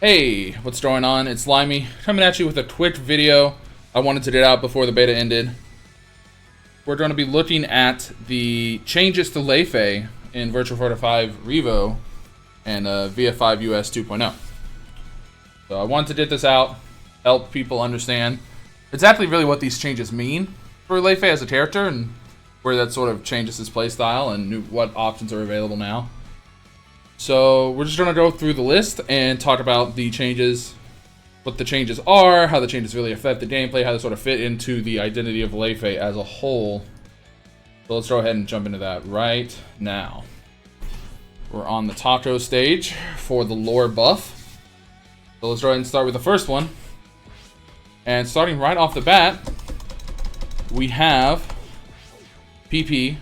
Hey, what's going on? It's Limey, coming at you with a quick video. I wanted to get out before the beta ended. We're going to be looking at the changes to Lei Fei in VF5 REVO and VF5 US 2.0. So I wanted to get this out, help people understand exactly really what these changes mean for Lei Fei as a character and where that sort of changes his playstyle and what options are available now. So we're just going to go through the list and talk about the changes, what the changes are, how the changes really affect the gameplay, how they sort of fit into the identity of Lei Fei as a whole. So let's go ahead and jump into that right now. We're on the taco stage for the lore buff. So let's go ahead and start with the first one. And starting right off the bat, we have PP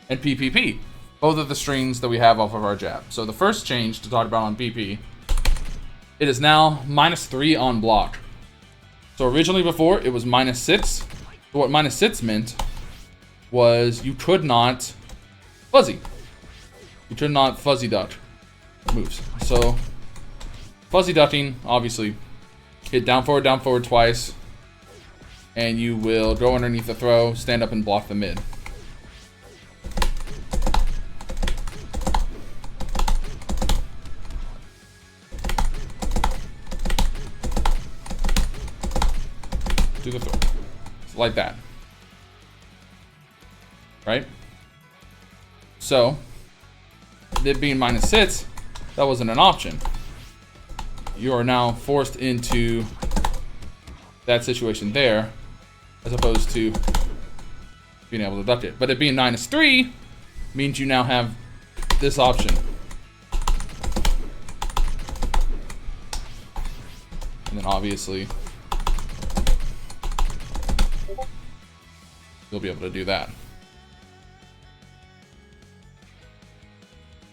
and PPP. Both of the strings that we have off of our jab. So the first change to talk about on PP, it is now -3 on block. So originally before it was -6. So what -6 meant was you could not fuzzy. You could not fuzzy duck moves. So fuzzy ducking, obviously, hit down forward twice, and you will go underneath the throw, stand up and block the mid. Do the throw. Like that. Right? So, it being -6, that wasn't an option. You are now forced into that situation there, as opposed to being able to duck it. But it being -3 means you now have this option. And then obviously, you'll be able to do that.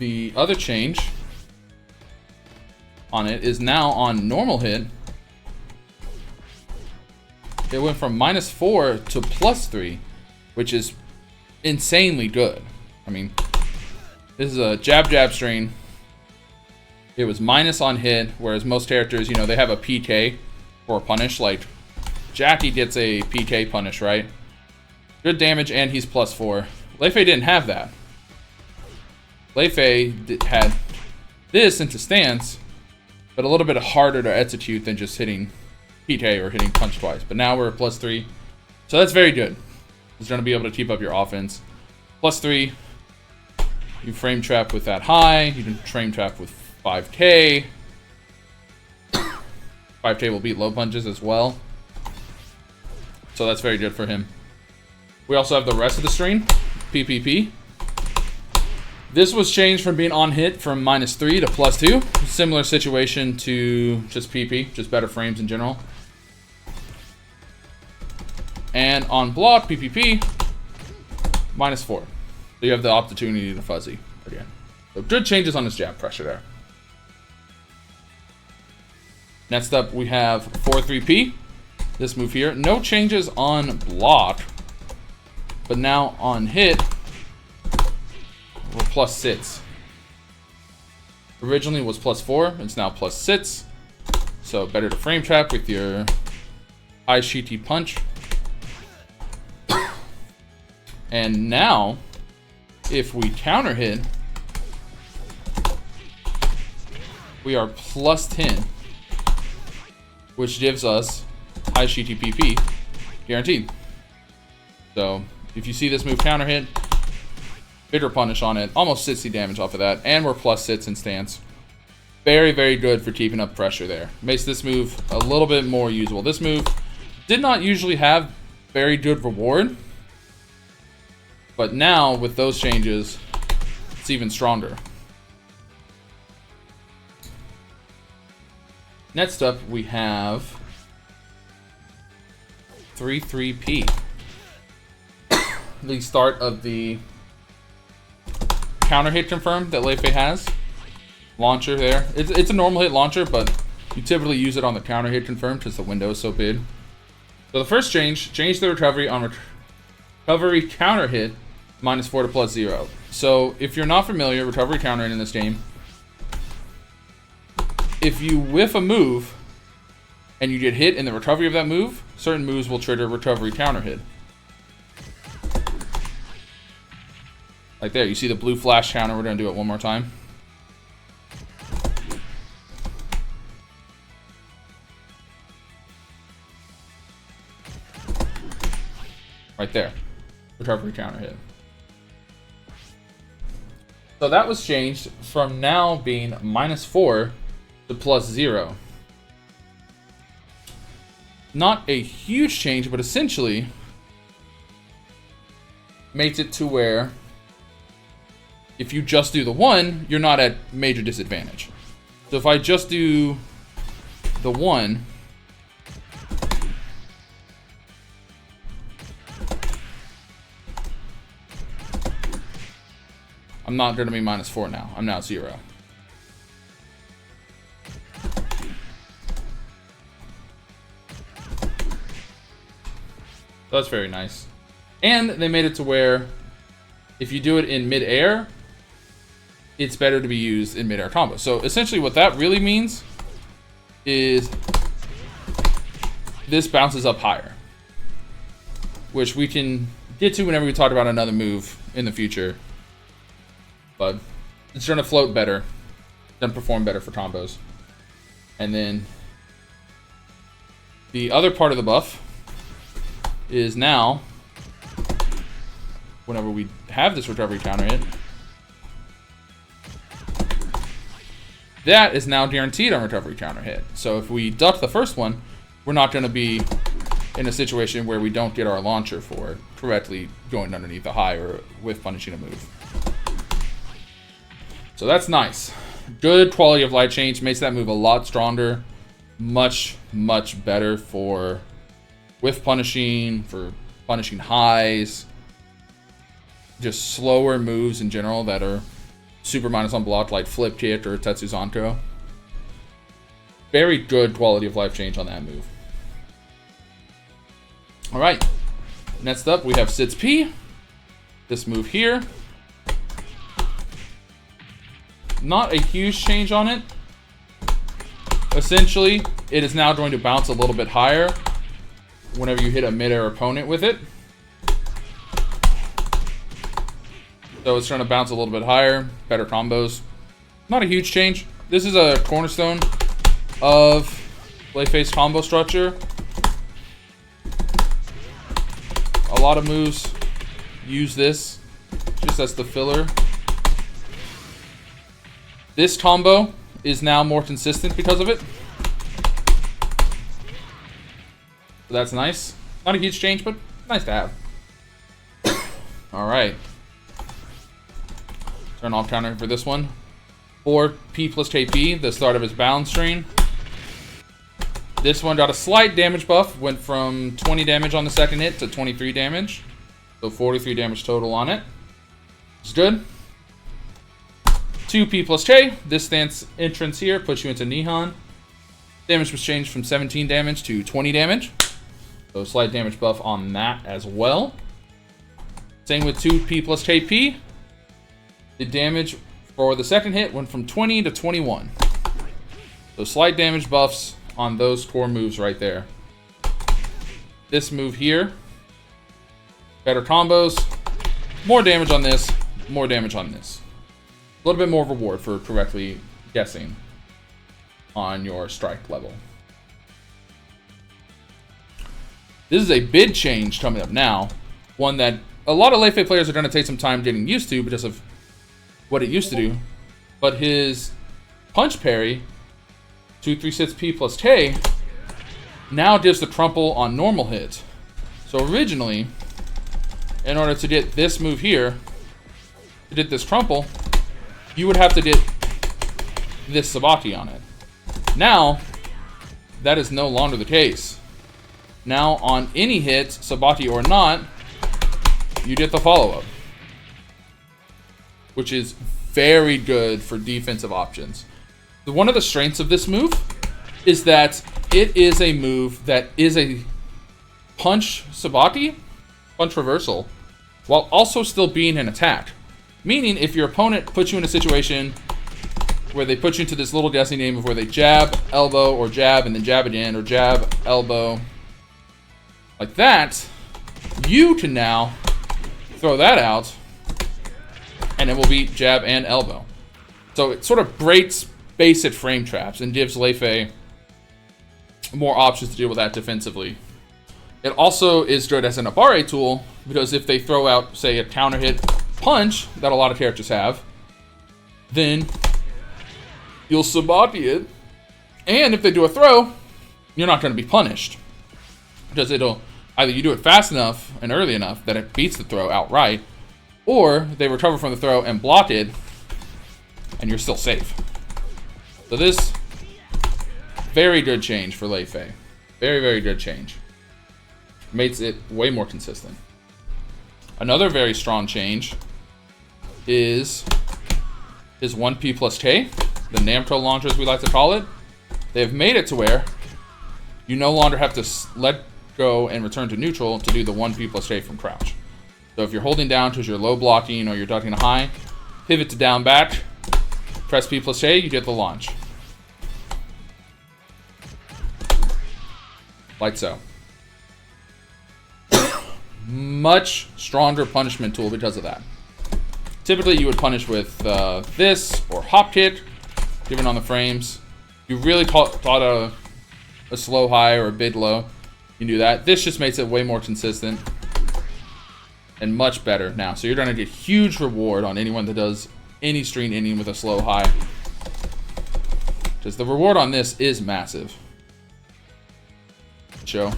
The other change on it is now on normal hit. It went from -4 to +3, which is insanely good. I mean, this is a jab string. It was minus on hit, whereas most characters, you know, they have a PK or a punish. Like Jackie gets a PK punish, right? Good damage, and he's +4. Lei Fei didn't have that. Lei Fei had this into stance, but a little bit harder to execute than just hitting PK or hitting punch twice. But now we're at +3, so that's very good. It's going to be able to keep up your offense. +3, you frame trap with that high. You can frame trap with 5K. 5K will beat low punches as well, so that's very good for him. We also have the rest of the string, PPP. This was changed from being on hit from -3 to +2. Similar situation to just PP, just better frames in general. And on block, PPP, -4. So you have the opportunity to fuzzy again. So good changes on his jab pressure there. Next up, we have 4-3P. This move here. No changes on block. But now on hit, we're +6. Originally was +4, it's now +6. So better to frame trap with your high shitty punch. And now, if we counter hit, we are +10, which gives us high shitty PP guaranteed. So if you see this move counter hit, bigger punish on it, almost 60 damage off of that, and we're +6 in stance. Very, very good for keeping up pressure there. Makes this move a little bit more usable. This move did not usually have very good reward, but now with those changes, it's even stronger. Next up, we have 3-3P. The start of the counter hit confirm that Lei Fei has. Launcher there. It's a normal hit launcher, but you typically use it on the counter hit confirm because the window is so big. So the first change the recovery on recovery counter hit -4 to +0. So if you're not familiar, recovery countering in this game if you whiff a move and you get hit in the recovery of that move, certain moves will trigger recovery counter hit. Like there, you see the blue flash counter. We're going to do it one more time. Right there. Recovery counter hit. So that was changed from now being -4 to +0. Not a huge change, but essentially makes it to where if you just do the 1, you're not at major disadvantage. So if I just do the 1, I'm not going to be -4 now. I'm now 0. So that's very nice. And they made it to where if you do it in mid-air, it's better to be used in mid-air combos. So essentially what that really means is this bounces up higher, which we can get to whenever we talk about another move in the future. But it's going to float better, then perform better for combos. And then the other part of the buff is now, whenever we have this recovery counter hit, that is now guaranteed on recovery counter hit. So if we duck the first one, we're not going to be in a situation where we don't get our launcher for correctly going underneath the high or with punishing a move. So that's nice. Good quality of life change. Makes that move a lot stronger. Much, much better for whiff punishing, for punishing highs. Just slower moves in general that are super minus on block, like flip kick or Tetsuzanko. Very good quality of life change on that move. Alright. Next up, we have SitP. This move here. Not a huge change on it. Essentially, it is now going to bounce a little bit higher whenever you hit a mid-air opponent with it. So it's trying to bounce a little bit higher, better combos. Not a huge change. This is a cornerstone of Lei Fei's combo structure. A lot of moves use this just as the filler. This combo is now more consistent because of it. So that's nice. Not a huge change, but nice to have. Alright. Turn off counter for this one. 4P plus KP, the start of his balance string. This one got a slight damage buff. Went from 20 damage on the second hit to 23 damage. So 43 damage total on it. It's good. 2P plus K. This stance entrance here puts you into Nihon. Damage was changed from 17 damage to 20 damage. So slight damage buff on that as well. Same with 2P plus KP. The damage for the second hit went from 20 to 21. So slight damage buffs on those core moves right there. This move here. Better combos. More damage on this. More damage on this. A little bit more reward for correctly guessing on your strike level. This is a big change coming up now. One that a lot of Lei Fei players are going to take some time getting used to because of what it used to do. But his punch parry, 2-3 SitP plus K, now gives the crumple on normal hit. So originally, in order to get this move here, to get this crumple, you would have to get this Sabaki on it. Now, that is no longer the case. Now, on any hit, Sabaki or not, you get the follow-up. Which is very good for defensive options. One of the strengths of this move is that it is a move that is a punch Sabaki, punch reversal, while also still being an attack. Meaning, if your opponent puts you in a situation where they put you into this little guessing game of where they jab, elbow, or jab, and then jab again, or jab, elbow. Like that, you can now throw that out, and it will be jab and elbow. So it sort of breaks basic frame traps and gives Lei Fei more options to deal with that defensively. It also is good as an Abare tool, because if they throw out, say, a counter hit punch that a lot of characters have, then you'll Sabati it, and if they do a throw, you're not going to be punished. Because it'll, either you do it fast enough and early enough that it beats the throw outright, or they recover from the throw and block it, and you're still safe. So this, very good change for Lei Fei. Very, very good change. Makes it way more consistent. Another very strong change is his 1P plus K, the Namco launcher as we like to call it. They have made it to where you no longer have to let go and return to neutral to do the 1P plus K from crouch. So if you're holding down because you're low blocking or you're ducking a high, pivot to down back, press P plus K, you get the launch. Like so. Much stronger punishment tool because of that. Typically you would punish with this or hop kick, given on the frames. You really taught a slow high or a big low, you can do that. This just makes it way more consistent and much better now. So you're going to get huge reward on anyone that does any string ending with a slow high, because the reward on this is massive. Show.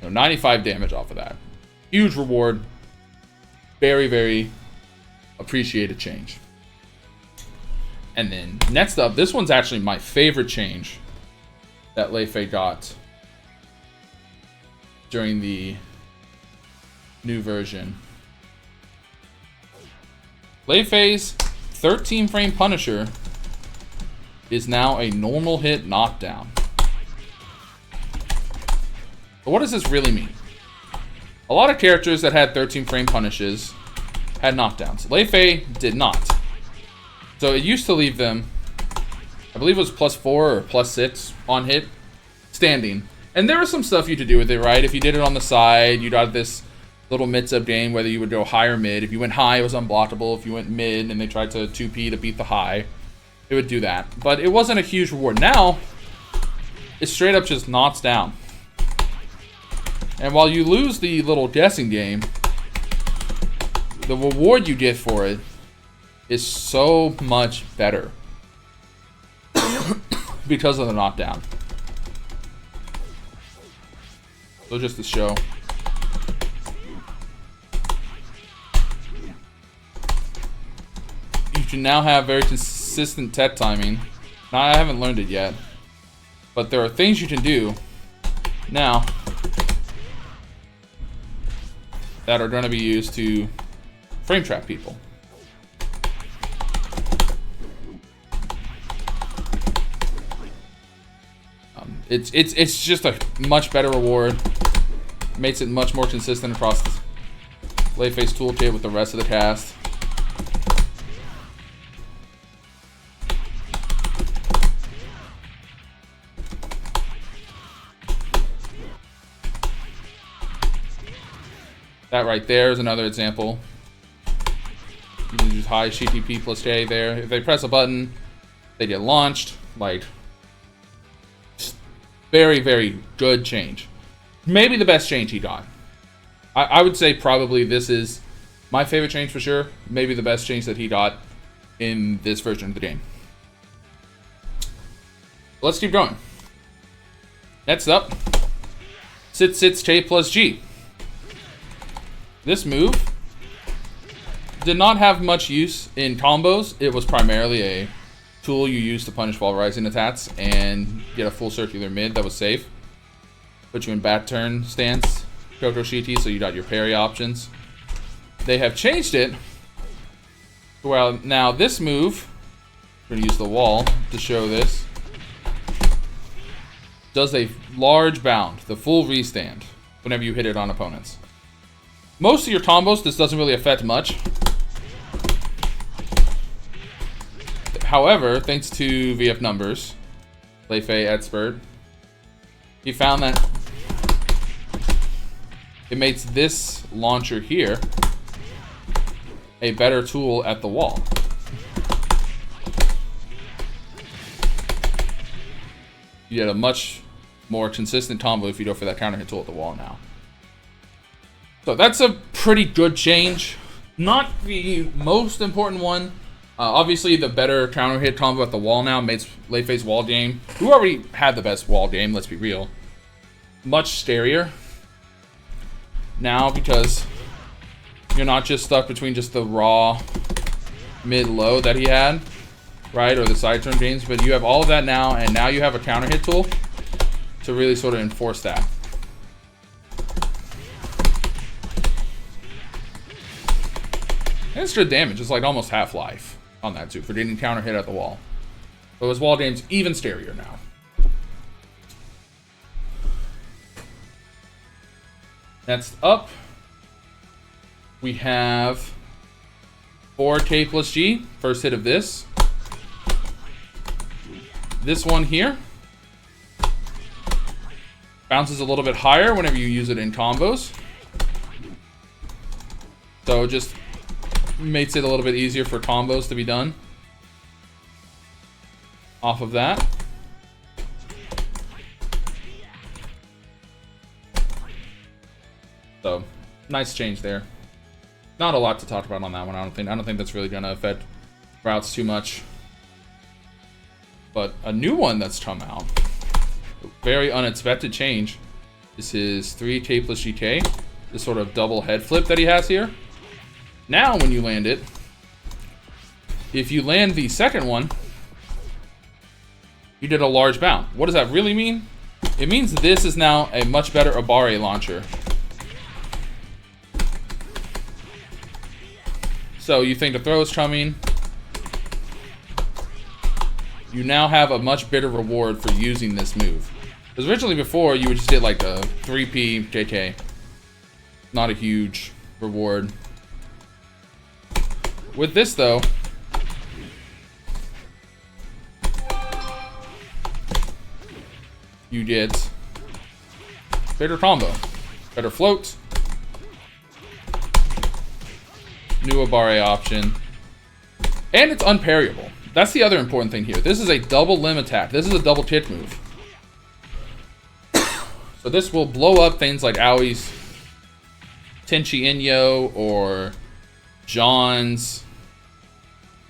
95 damage off of that. Huge reward. Very, very appreciated change. And then next up, this one's actually my favorite change that Lei Fei got during the new version. Lei Fei's 13 frame Punisher is now a normal hit knockdown. But what does this really mean? A lot of characters that had 13 frame punishes had knockdowns. Lei Fei did not. So it used to leave them, I believe it was +4 or +6 on hit, standing. And there was some stuff you could do with it, right? If you did it on the side, you got this little mid-sub game, whether you would go high or mid. If you went high, it was unblockable. If you went mid and they tried to 2P to beat the high, it would do that. But it wasn't a huge reward. Now, it straight up just knocks down. And while you lose the little guessing game, the reward you get for it is so much better because of the knockdown. So just to show. You can now have very consistent tech timing. Now, I haven't learned it yet, but there are things you can do now that are going to be used to frame trap people. It's just a much better reward. Makes it much more consistent across the Lei Fei's toolkit with the rest of the cast. That right there is another example. You can use high SitP plus K there. If they press a button, they get launched. Like, very, very good change. Maybe the best change he got. I would say probably this is my favorite change for sure. Maybe the best change that he got in this version of the game. Let's keep going. Next up, Sits K plus G. This move did not have much use in combos. It was primarily a tool you use to punish while rising attacks and get a full circular mid that was safe. Put you in bat turn stance, Koko Shiki, so you got your parry options. They have changed it. Well, now this move, we're going to use the wall to show this, does a large bound, the full restand, whenever you hit it on opponents. Most of your combos, this doesn't really affect much. However, thanks to VF numbers, Lei Fei expert, he found that it makes this launcher here a better tool at the wall. You get a much more consistent combo if you go for that counter hit tool at the wall now. So that's a pretty good change. Not the most important one. Obviously, the better counter hit combo at the wall now makes Lei Fei's wall game, who already had the best wall game, let's be real, much scarier now, because you're not just stuck between just the raw mid-low that he had, right, or the side turn games, but you have all of that now, and now you have a counter hit tool to really sort of enforce that. And it's good damage. It's like almost half-life on that too for getting counter hit at the wall. So his wall game's even scarier now. Next up, we have 4K plus G, first hit of this. This one here bounces a little bit higher whenever you use it in combos. So it just makes it a little bit easier for combos to be done off of that. So nice change there. Not a lot to talk about on that one. I don't think that's really gonna affect routes too much. But a new one that's come out, very unexpected change, is his 3K plus GK, this sort of double head flip that he has here. Now when you land it, if you land the second one, you did a large bounce. What does that really mean? It means this is now a much better Abare launcher. So you think the throw is coming. You now have a much better reward for using this move. Because originally before, you would just get like a 3P JK. Not a huge reward. With this though, you get better combo, better float, new Abare option, and it's unparryable. That's the other important thing here. This is a double limb attack. This is a double kick move. So this will blow up things like Aui's Tenchi Inyo or John's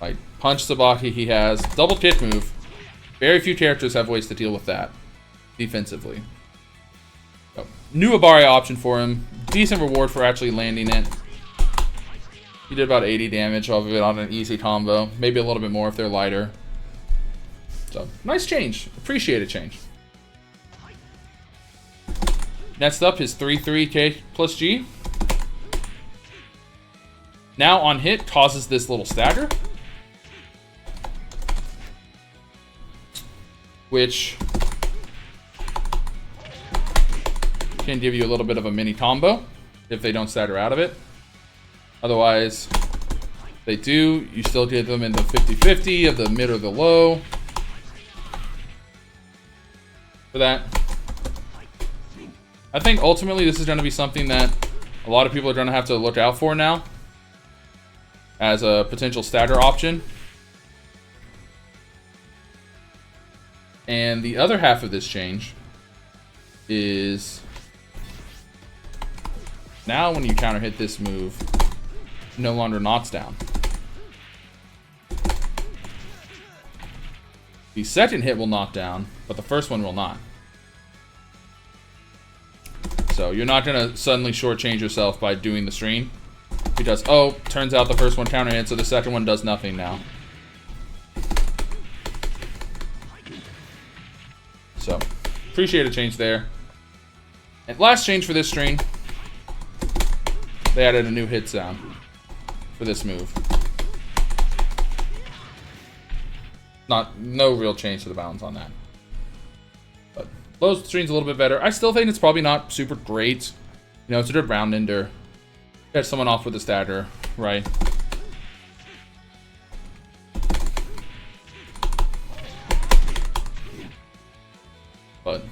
like punch Sabaki he has. Double kick move. Very few characters have ways to deal with that defensively. So, new Abare option for him. Decent reward for actually landing it. He did about 80 damage off of it on an easy combo. Maybe a little bit more if they're lighter. So, nice change. Appreciate a change. Next up is 3K plus G. Now on hit, causes this little stagger. Which can give you a little bit of a mini combo if they don't stagger out of it. Otherwise, they do. You still get them in the 50-50 of the mid or the low. For that, I think ultimately this is going to be something that a lot of people are going to have to look out for now as a potential stagger option. And the other half of this change is now when you counter hit this move, no longer knocks down. The second hit will knock down, but the first one will not. So you're not gonna suddenly shortchange yourself by doing the stream because, oh, turns out the first one counter hit, so the second one does nothing now. So appreciate a change there. And last change for this stream, they added a new hit sound for this move. No real change to the balance on that. But Low's stream's a little bit better. I still think it's probably not super great. You know, it's a good round ender. Catch someone off with a stagger, right? but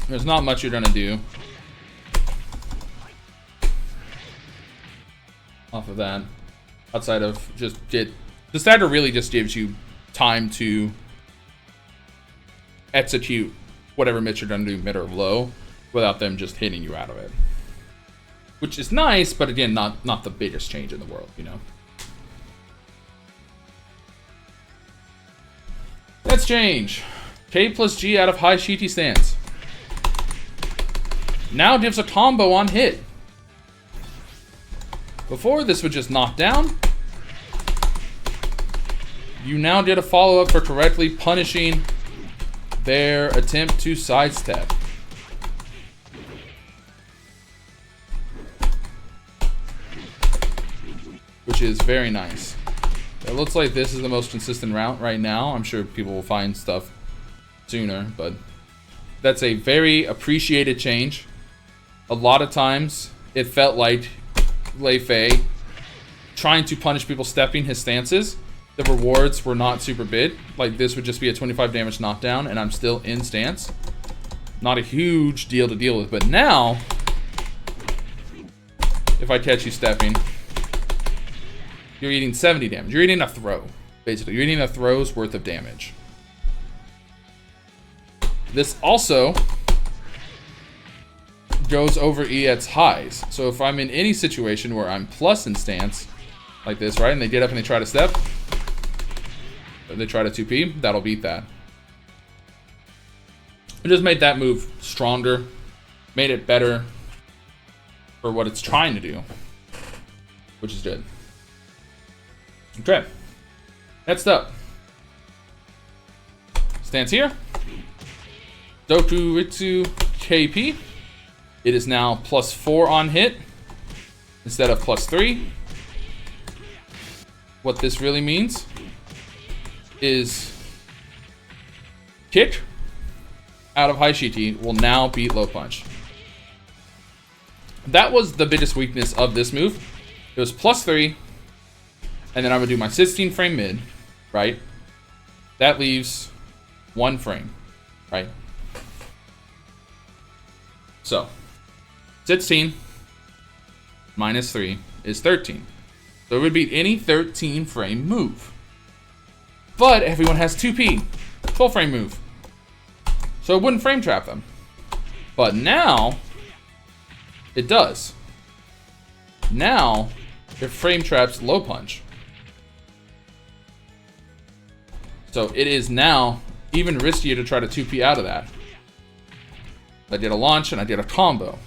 there's not much you're gonna do off of that, outside of just get the stagger. Really just gives you time to execute whatever mids you're gonna do, mid or low, without them just hitting you out of it, which is nice, but again, not the biggest change in the world, you know. Let's change. K plus G out of high Shiti stance. Now gives a combo on hit. Before, this would just knock down. You now get a follow-up for correctly punishing their attempt to sidestep. Which is very nice. It looks like this is the most consistent route right now. I'm sure people will find stuff sooner, but that's a very appreciated change. A lot of times, it felt like Lei Fei trying to punish people stepping his stances. The rewards were not super big. Like, this would just be a 25 damage knockdown, and I'm still in stance. Not a huge deal to deal with, but now, if I catch you stepping, you're eating 70 damage. You're eating a throw, basically. You're eating a throw's worth of damage. This also goes over EX's highs. So if I'm in any situation where I'm plus in stance, like this, right, and they get up and they try to step, or they try to 2P, that'll beat that. It just made that move stronger, made it better for what it's trying to do, which is good. Okay, next up, stance here, Doku Ritsu KP. It is now +4 on hit instead of +3. What this really means is kick out of high Shiti will now beat low punch. That was the biggest weakness of this move. It was +3. And then I'm gonna do my 16 frame mid, right? That leaves 1 frame, right? So, 16 minus 3 is 13. So it would beat any 13 frame move. But everyone has 2P, full frame move. So it wouldn't frame trap them. But now, it does. Now, it frame traps low punch. So it is now even riskier to try to 2P out of that. I did a launch and I did a combo.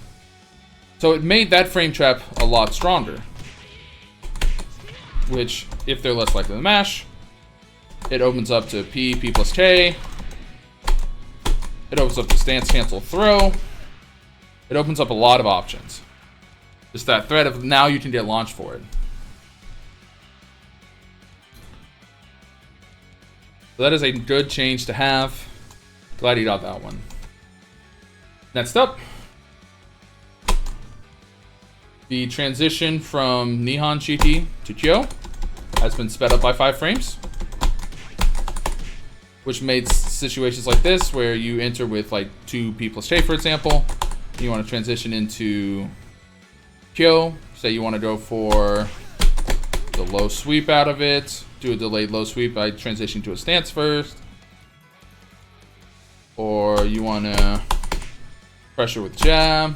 So it made that frame trap a lot stronger. Which, if they're less likely to mash, it opens up to P plus K. It opens up to stance cancel throw. It opens up a lot of options. Just that threat of now you can get launched for it. So that is a good change to have. Glad he got that one. Next up, the transition from Nihon Shiti to Kyo has been sped up by 5 frames, which made situations like this where you enter with like 2P plus K, for example. You want to transition into Kyo. Say you want to go for the low sweep out of it. Do a delayed low sweep by transitioning to a stance first. Or you want to pressure with jab.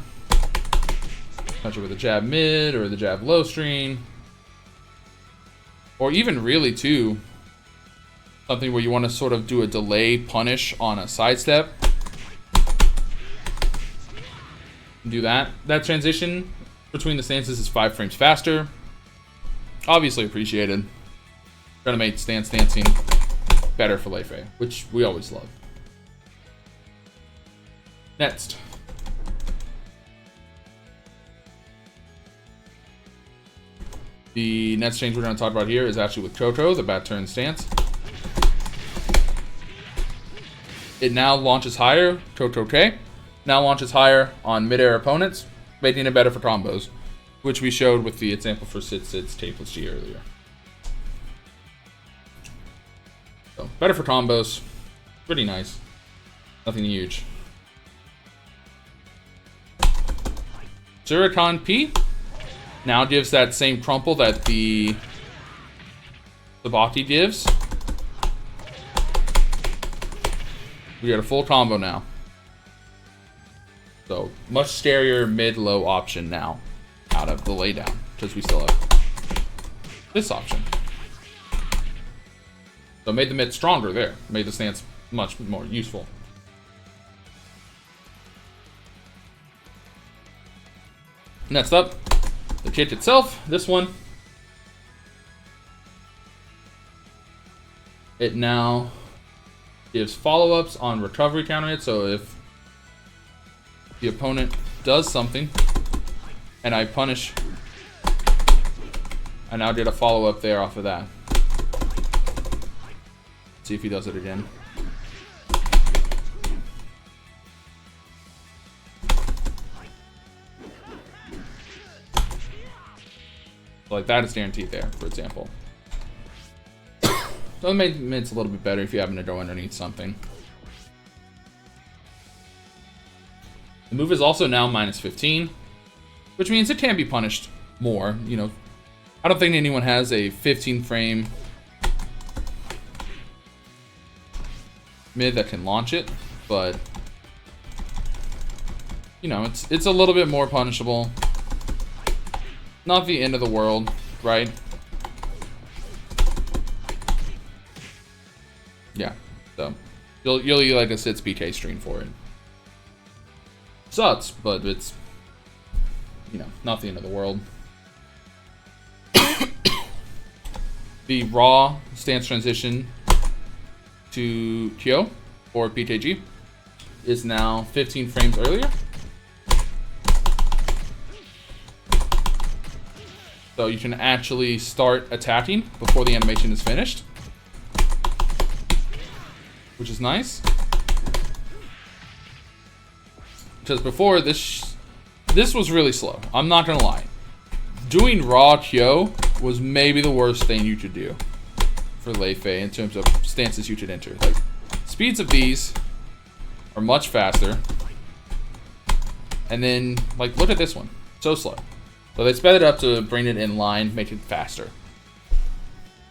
Pressure with a jab mid or the jab low string. Or even really too, something where you want to sort of do a delay punish on a sidestep. Do that. That transition between the stances is 5 frames faster. Obviously appreciated. Trying to make stance dancing better for Lei Fei, which we always love. Next. The next change we're going to talk about here is actually with Koto, the bat turn stance. It now launches higher, Koto K. Now launches higher on mid-air opponents, making it better for combos, which we showed with the example for SitP K plus G earlier. So, better for combos. Pretty nice. Nothing huge. Zurikon P now gives that same crumple that the Sabaki gives. We got a full combo now. So, much scarier mid-low option now out of the laydown, because we still have this option. So, made the mid stronger there. Made the stance much more useful. Next up, the kit itself. This one, it now gives follow-ups on recovery counter hit. So if the opponent does something and I punish, I now get a follow-up there off of that. Let's see if he does it again. Like that is guaranteed there, for example. So it made mids a little bit better if you happen to go underneath something. The move is also now minus 15, which means it can be punished more. You know, I don't think anyone has a 15 frame mid that can launch it, but you know, it's a little bit more punishable. Not the end of the world, right? Yeah, so you'll get like a SitP stream for it. Sucks, but it's, you know, not the end of the world. The raw stance transition to Kyo or PKG is now 15 frames earlier. So you can actually start attacking before the animation is finished, which is nice. Because before this was really slow. I'm not gonna lie. Doing raw Kyo was maybe the worst thing you could do for Lei Fei in terms of stances you could enter. Like, speeds of these are much faster. And then, like, look at this one. So slow. So they sped it up to bring it in line, make it faster.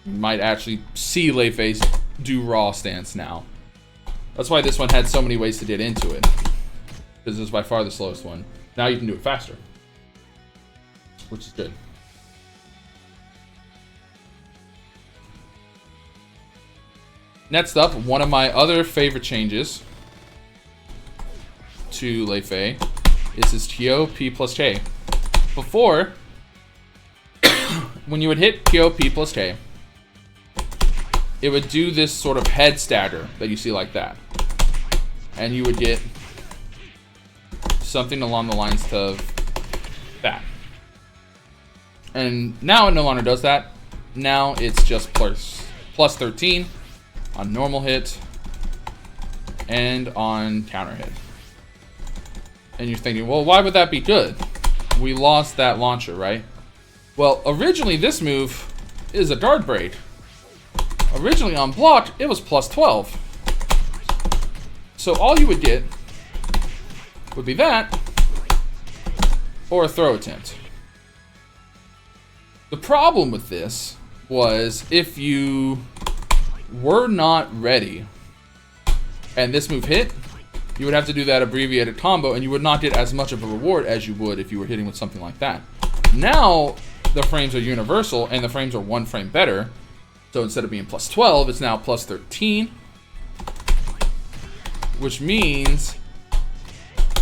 You might actually see Lei Fei do raw stance now. That's why this one had so many ways to get into it. Because it was by far the slowest one. Now you can do it faster, which is good. Next up, one of my other favorite changes to Lei Fei is his Kyo P plus K. Before, when you would hit Kyo P plus K, it would do this sort of head stagger that you see like that. And you would get something along the lines of that. And now it no longer does that. Now it's just plus 13 on normal hit and on counter hit. And you're thinking, well, why would that be good? We lost that launcher, right? Well, originally this move is a guard break. Originally on block, it was plus 12. So all you would get would be that or a throw attempt. The problem with this was if you were not ready and this move hit, you would have to do that abbreviated combo and you would not get as much of a reward as you would if you were hitting with something like that. Now the frames are universal and the frames are one frame better. So instead of being plus 12, it's now plus 13, which means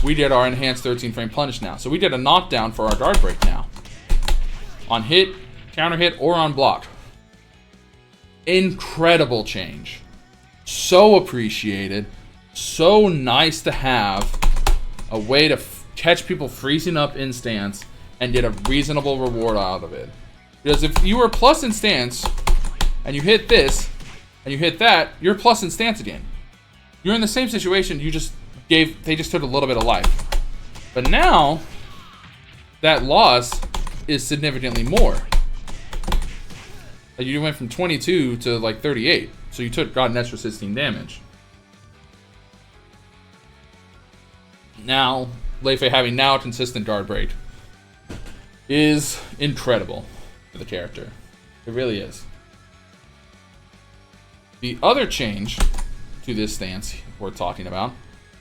we did our enhanced 13 frame punish now. So we did a knockdown for our guard break now. On hit, counter hit, or on block. Incredible change. So appreciated. So nice to have a way to catch people freezing up in stance and get a reasonable reward out of it. Because if you were plus in stance and you hit this and you hit that, you're plus in stance again. You're in the same situation, they just took a little bit of life. But now that loss is significantly more. Like you went from 22 to like 38. So you got an extra 16 damage. Now, Lei Fei having now a consistent guard break is incredible for the character. It really is. The other change to this stance we're talking about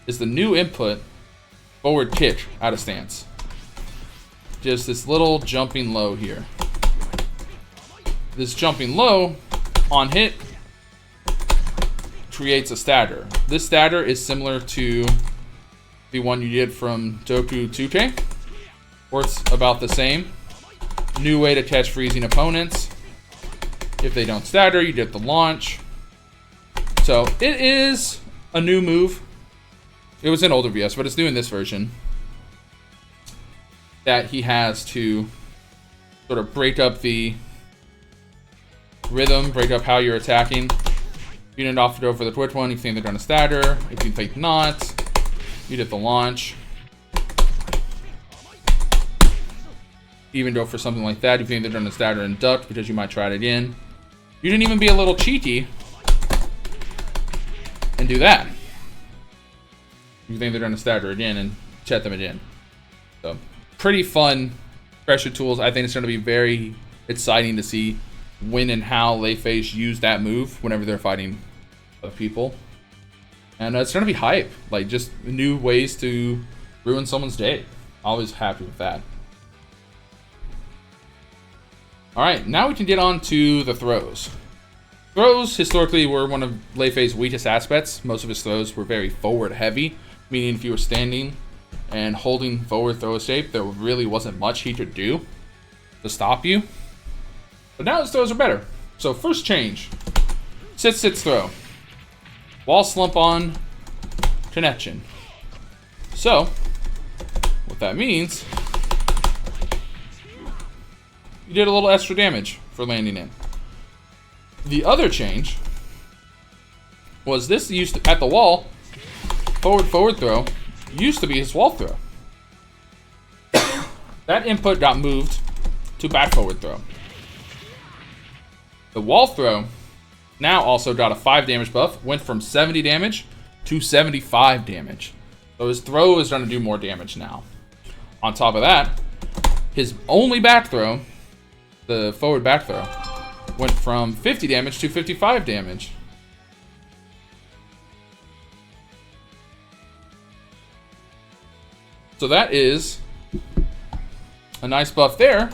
is the new input forward kick out of stance. Just this little jumping low here. This jumping low on hit creates a stagger. This stagger is similar to the one you did from Doku 2K, or it's about the same. New way to catch freezing opponents. If they don't stagger, you get the launch. So it is a new move. It was in older VS, but it's new in this version. That he has to sort of break up the rhythm, break up how you're attacking. You didn't offer to go for the Twitch one, you think they're going to stagger. If you think not, you did the launch. Even go for something like that, you think they're going to stagger and duck because you might try it again. You didn't even be a little cheeky and do that. You think they're going to stagger again and chat them again. So, pretty fun pressure tools. I think it's going to be very exciting to see when and how Lei Fei use that move whenever they're fighting other people. And it's going to be hype. Like, just new ways to ruin someone's day. Always happy with that. Alright, now we can get on to the throws. Throws, historically, were one of Lei Fei's weakest aspects. Most of his throws were very forward heavy, meaning if you were standing and holding forward throw shape, there really wasn't much he could do to stop you. But now his throws are better. So first change, sits throw. Wall slump on connection. So, what that means, you did a little extra damage for landing in. The other change was this used to, at the wall, forward throw, used to be his wall throw. That input got moved to back forward throw. The wall throw now also got a 5 damage buff, went from 70 damage to 75 damage. So his throw is going to do more damage now. On top of that, his only back throw, the forward back throw, went from 50 damage to 55 damage. So that is a nice buff there.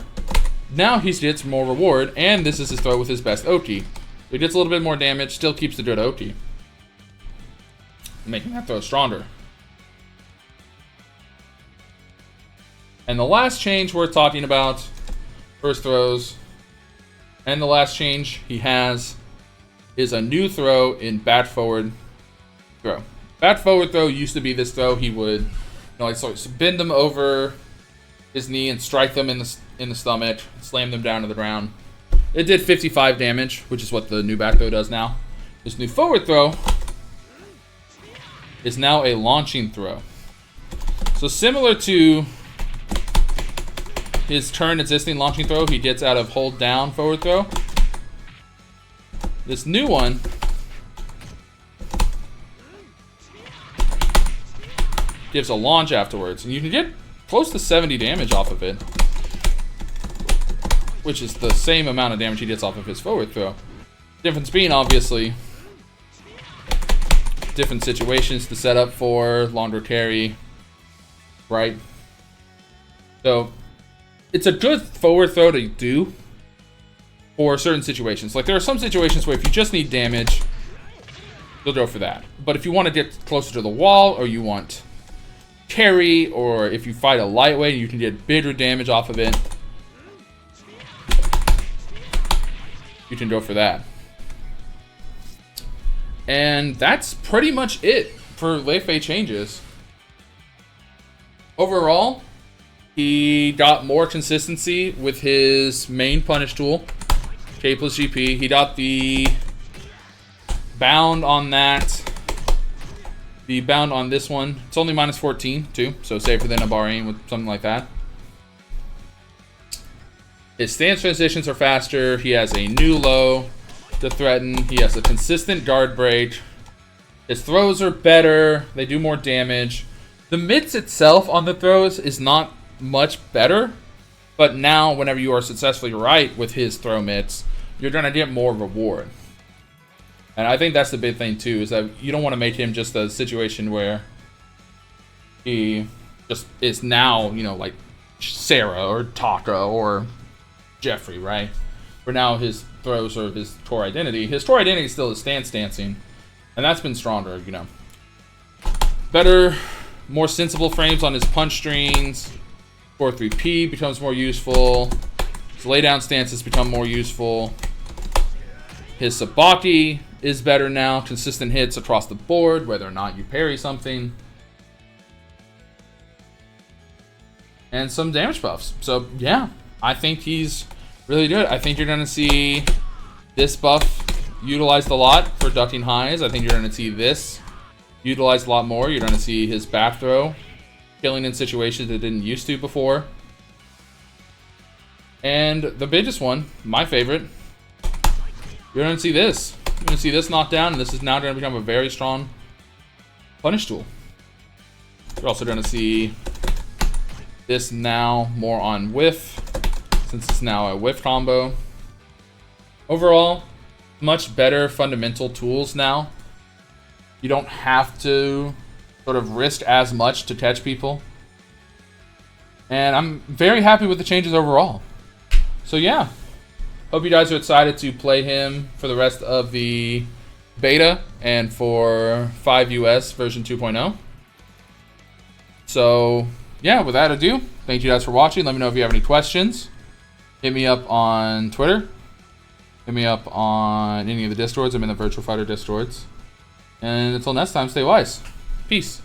Now he gets more reward, and this is his throw with his best Oki. He gets a little bit more damage, still keeps the good Oki, making that throw stronger. And the last change we're talking about, first throws, and the last change he has is a new throw in bat forward throw. Bat forward throw used to be this throw. He would, like, sort of bend them over his knee and strike them in the stomach, slam them down to the ground. It did 55 damage, which is what the new back throw does now. This new forward throw is now a launching throw. So similar to his current existing launching throw he gets out of hold down forward throw, this new one gives a launch afterwards, and you can get close to 70 damage off of it, which is the same amount of damage he gets off of his forward throw. Difference being, obviously, different situations to set up for, longer carry, right? So it's a good forward throw to do for certain situations. Like, there are some situations where if you just need damage, you'll go for that. But if you want to get closer to the wall, or you want carry, or if you fight a lightweight, you can get bigger damage off of it, you can go for that. And that's pretty much it for Lei Fei changes. Overall, he got more consistency with his main punish tool, K plus GP. He got the bound on that. The bound on this one, it's only minus 14 too, so safer than a Bahrain with something like that. His stance transitions are faster. He has a new low to threaten. He has a consistent guard break. His throws are better. They do more damage. The mitts itself on the throws is not much better, but now whenever you are successfully right with his throw mitts, you're going to get more reward. And I think that's the big thing too, is that you don't want to make him just a situation where he just is now, you know, like Sarah or Taka or Jeffrey, right? Where now his throws are his Tor identity. His Tor identity is still his stance dancing, and that's been stronger, you know. Better, more sensible frames on his punch strings. 4-3P becomes more useful. His laydown stances become more useful. His Sabaki is better now. Consistent hits across the board, whether or not you parry something. And some damage buffs. So, yeah, I think he's really good. I think you're going to see this buff utilized a lot for ducking highs. I think you're going to see this utilized a lot more. You're going to see his back throw killing in situations that didn't used to before. And the biggest one, my favorite, you're going to see this. You're going to see this knockdown, and this is now going to become a very strong punish tool. You're also going to see this now more on whiff, since it's now a whiff combo. Overall, much better fundamental tools now. You don't have to sort of risk as much to catch people. And I'm very happy with the changes overall. So yeah, hope you guys are excited to play him for the rest of the beta and for 5 US version 2.0. So yeah, without ado, thank you guys for watching. Let me know if you have any questions. Hit me up on Twitter. Hit me up on any of the Discords. I'm in the Virtual Fighter Discords. And until next time, stay wise. Peace.